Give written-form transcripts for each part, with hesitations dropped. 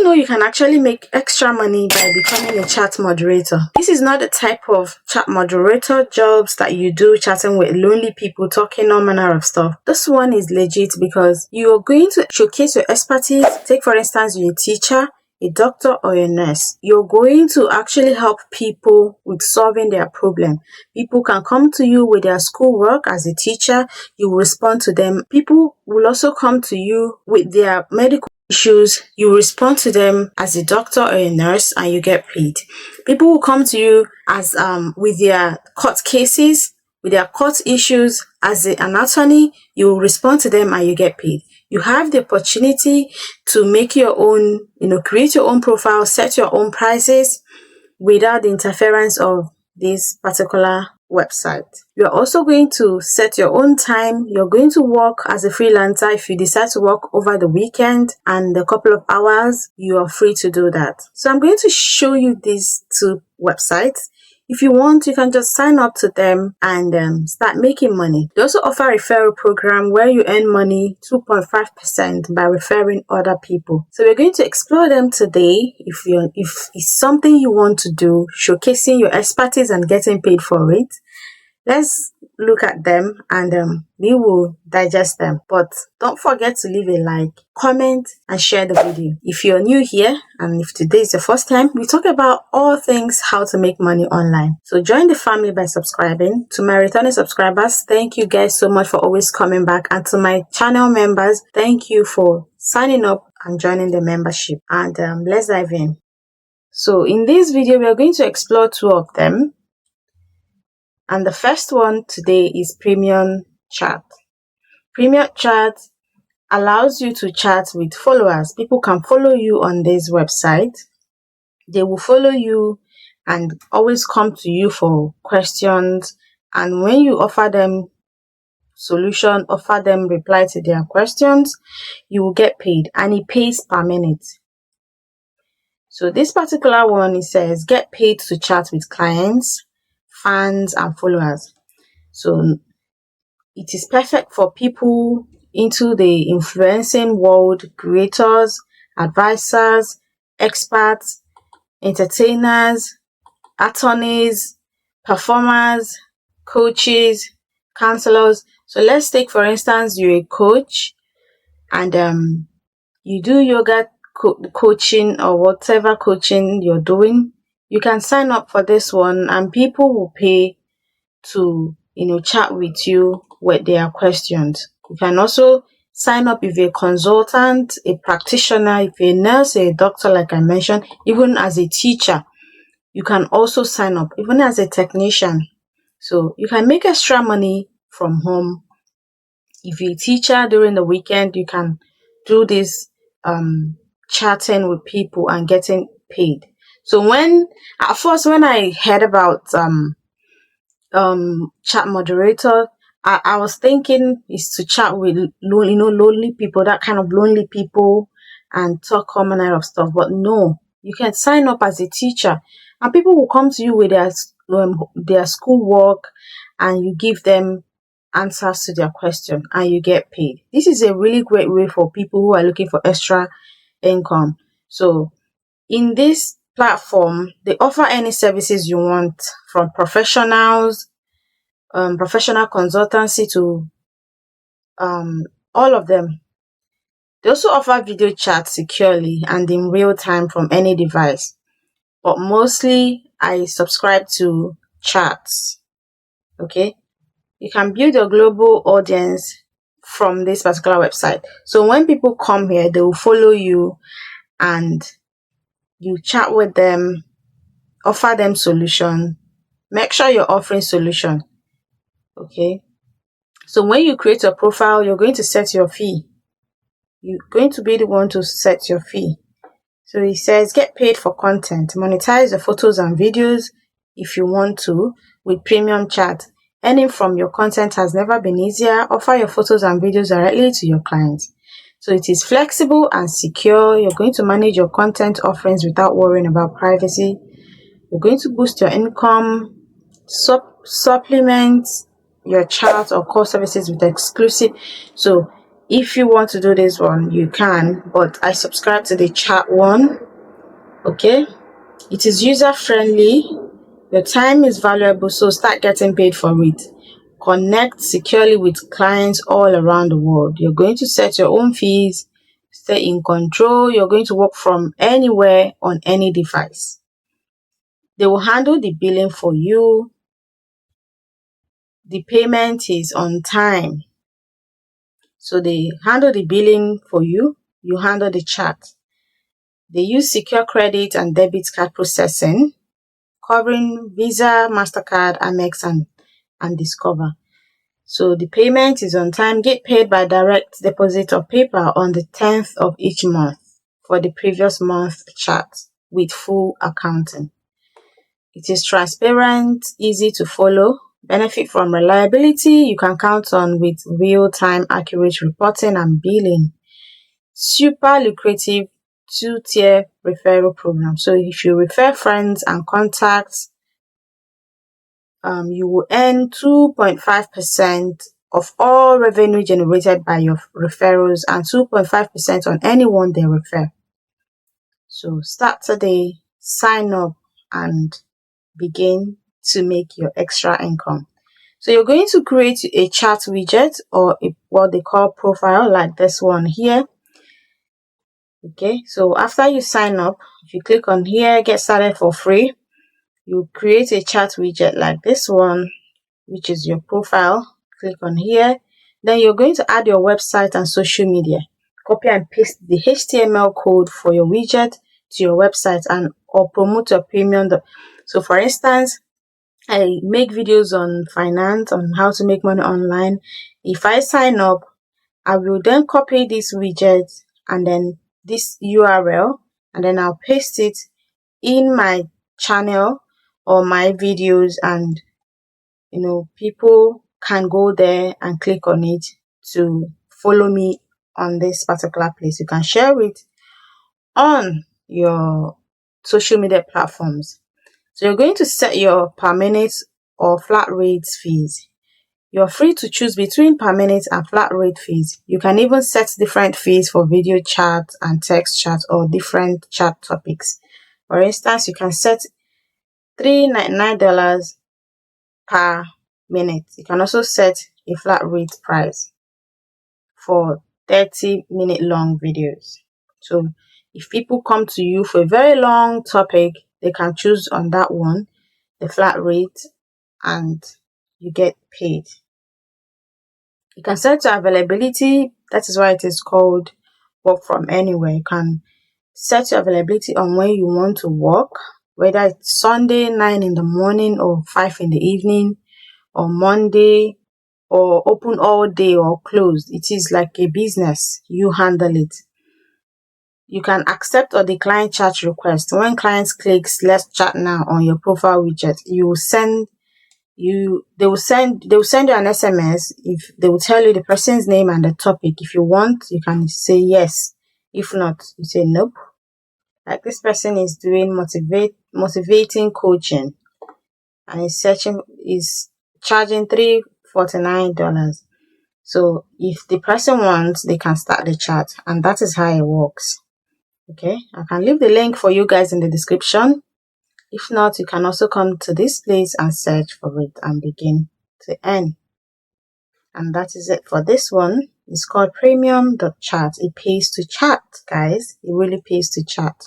know you can actually make extra money by becoming a chat moderator? This is not the type of chat moderator jobs that you do chatting with lonely people, talking all manner of stuff. This one is legit because you are going to showcase your expertise. Take for instance, you're a teacher, a doctor, or a nurse. You're going to actually help people with solving their problem. People can come to you with their schoolwork. As a teacher, you will respond to them. People will also come to you with their medical issues. You respond to them as a doctor or a nurse, and you get paid. People will come to you as with their court cases, with their court issues. As an attorney, you will respond to them and you get paid. You have the opportunity to make your own, create your own profile, set your own prices without the interference of this particular website. You're also going to set your own time. You're going to work as a freelancer. If you decide to work over the weekend and a couple of hours, you are free to do that. So I'm going to show you these two websites. If you want, you can just sign up to them and start making money. They also offer a referral program where you earn money 2.5% by referring other people. So we're going to explore them today. If it's something you want to do, showcasing your expertise and getting paid for it, let's look at them and we will digest them. But don't forget to leave a like, comment, and share the video. If you're new here and if today is the first time, we talk about all things how to make money online. So join the family by subscribing. To my returning subscribers, thank you guys so much for always coming back. And to my channel members, thank you for signing up and joining the membership. And let's dive in. So in this video, we are going to explore two of them. And the first one today is Premium Chat. Premium Chat allows you to chat with followers. People can follow you on this website. They will follow you and always come to you for questions. And when you offer them solution, offer them reply to their questions, you will get paid. And it pays per minute. So this particular one, it says, get paid to chat with clients, fans, and followers. So it is perfect for people into the influencing world, creators, advisors, experts, entertainers, attorneys, performers, coaches, counselors. So let's take for instance you're a coach and you do yoga coaching or whatever coaching you're doing. You can sign up for this one and people will pay to chat with you with their questions. You can also sign up if you're a consultant, a practitioner, if you're a nurse, a doctor, like I mentioned, even as a teacher. You can also sign up, even as a technician. So you can make extra money from home. If you're a teacher during the weekend, you can do this chatting with people and getting paid. So at first when I heard about chat moderator, I was thinking is to chat with lonely people, that kind of lonely people, and talk all manner of stuff. But no, you can sign up as a teacher and people will come to you with their schoolwork and you give them answers to their question and you get paid. This is a really great way for people who are looking for extra income. So in this platform, they offer any services you want, from professionals, professional consultancy to all of them. They also offer video chat securely and in real time from any device. But mostly I subscribe to chats. Okay, you can build your global audience from this particular website. So when people come here, they will follow you and you chat with them, offer them solution. Make sure you're offering solution. Okay, so when you create a profile, you're going to set your fee. You're going to be the one to set your fee. So it says get paid for content. Monetize your photos and videos if you want to with Premium Chat. Earning from your content has never been easier. Offer your photos and videos directly to your clients. So it is flexible and secure. You're going to manage your content offerings without worrying about privacy. You're going to boost your income, supplement your chat or core services with exclusive. So If you want to do this one, you can, but I subscribe to the chat one. Okay, it is user friendly. Your time is valuable, so start getting paid for it. Connect securely with clients all around the world. You're going to set your own fees, stay in control. You're going to work from anywhere on any device. They will handle the billing for you. The payment is on time. So they handle the billing for you. You handle the chat. They use secure credit and debit card processing, covering Visa, MasterCard, Amex, and Discover. So the payment is on time. Get paid by direct deposit or PayPal on the 10th of each month for the previous month chat with full accounting. It is transparent, easy to follow, benefit from reliability you can count on with real-time accurate reporting and billing. Super lucrative 2-tier referral program. So if you refer friends and contacts, you will earn 2.5% of all revenue generated by your referrals and 2.5% on anyone they refer. So start today, sign up, and begin to make your extra income. So you're going to create a chat widget or what they call profile, like this one here. Okay, so after you sign up, if you click on here, get started for free, you create a chat widget like this one, which is your profile. Click on here. Then you're going to add your website and social media. Copy and paste the HTML code for your widget to your website and or promote your premium. So for instance, I make videos on finance, on how to make money online. If I sign up, I will then copy this widget and then this URL, and then I'll paste it in my channel or my videos, and people can go there and click on it to follow me on this particular place. You can share it on your social media platforms. So you're going to set your per minute or flat rate fees. You're free to choose between per minute and flat rate fees. You can even set different fees for video chat and text chat or different chat topics. For instance, you can set $3.99 per minute. You can also set a flat rate price for 30-minute long videos. So if people come to you for a very long topic, they can choose on that one, the flat rate, and you get paid. You can set your availability. That is why it is called work from anywhere. You can set your availability on when you want to work, whether it's Sunday 9 in the morning or 5 in the evening, or Monday, or open all day or closed. It is like a business. You handle it. You can accept or decline chat requests. When clients clicks let's chat now on your profile widget, they will send you an SMS. If they will tell you the person's name and the topic. If you want, you can say yes. If not, you say nope. Like this person is doing motivating coaching and is charging $349. So if the person wants, they can start the chat, and that is how it works. Okay, I can leave the link for you guys in the description. If not, you can also come to this place and search for it and begin to earn. And that is it for this one. It's called premium.chat. It pays to chat, guys. It really pays to chat.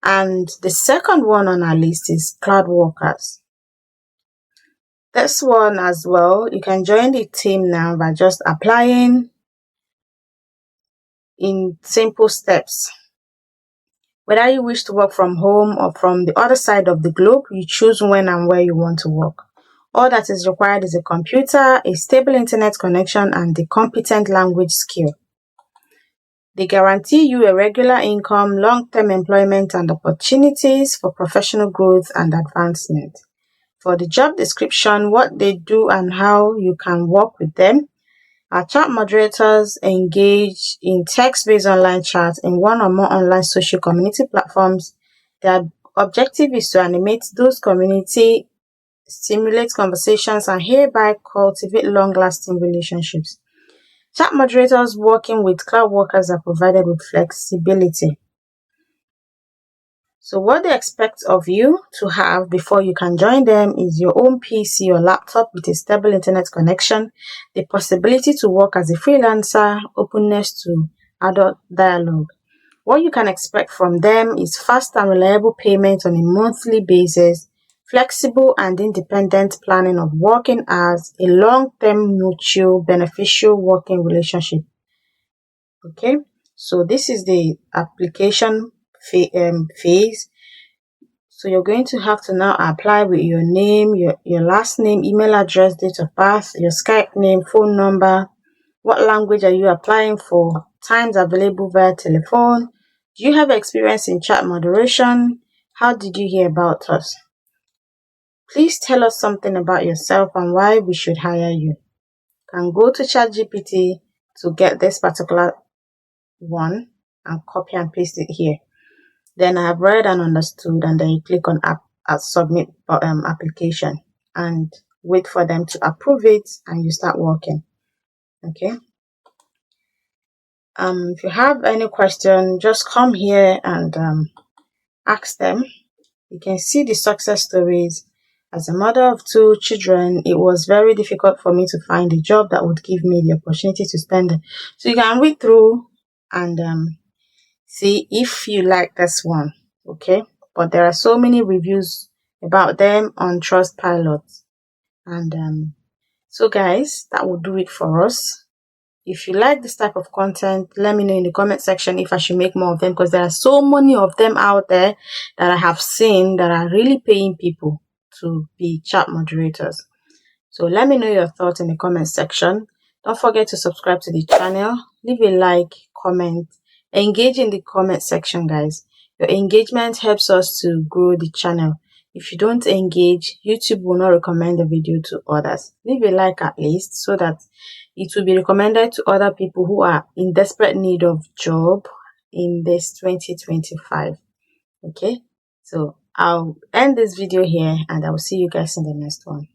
And the second one on our list is cloud workers. This one as well, you can join the team now by just applying in simple steps. Whether you wish to work from home or from the other side of the globe, you choose when and where you want to work. All that is required is a computer, a stable internet connection, and the competent language skill. They guarantee you a regular income, long-term employment, and opportunities for professional growth and advancement. For the job description, what they do, and how you can work with them, our chat moderators engage in text-based online chats in one or more online social community platforms. Their objective is to animate those community, stimulate conversations, and hereby cultivate long-lasting relationships. Chat moderators working with cloud workers are provided with flexibility. So what they expect of you to have before you can join them is your own PC or laptop with a stable internet connection, the possibility to work as a freelancer, openness to adult dialogue. What you can expect from them is fast and reliable payment on a monthly basis, flexible and independent planning of working hours, a long-term mutual beneficial working relationship. Okay, so this is the application phase. So you're going to have to now apply with your name, your last name, email address, date of birth, your Skype name, phone number. What language are you applying for? Times available via telephone. Do you have experience in chat moderation? How did you hear about us? Please tell us something about yourself and why we should hire you. You can go to ChatGPT to get this particular one and copy and paste it here. Then I have read and understood, and then you click on submit application and wait for them to approve it, and you start working. Okay. If you have any question, just come here and ask them. You can see the success stories. As a mother of 2 children, it was very difficult for me to find a job that would give me the opportunity to spend it. So you can read through and see if you like this one. Okay, but there are so many reviews about them on Trustpilot. And so guys, that will do it for us. If you like this type of content, let me know in the comment section if I should make more of them, because there are so many of them out there that I have seen that are really paying people to be chat moderators. So let me know your thoughts in the comment section. Don't forget to subscribe to the channel, leave a like, comment, engage in the comment section, guys. Your engagement helps us to grow the channel. If you don't engage, YouTube will not recommend the video to others. Leave a like at least so that it will be recommended to other people who are in desperate need of job in this 2025. Okay, so I'll end this video here and I will see you guys in the next one.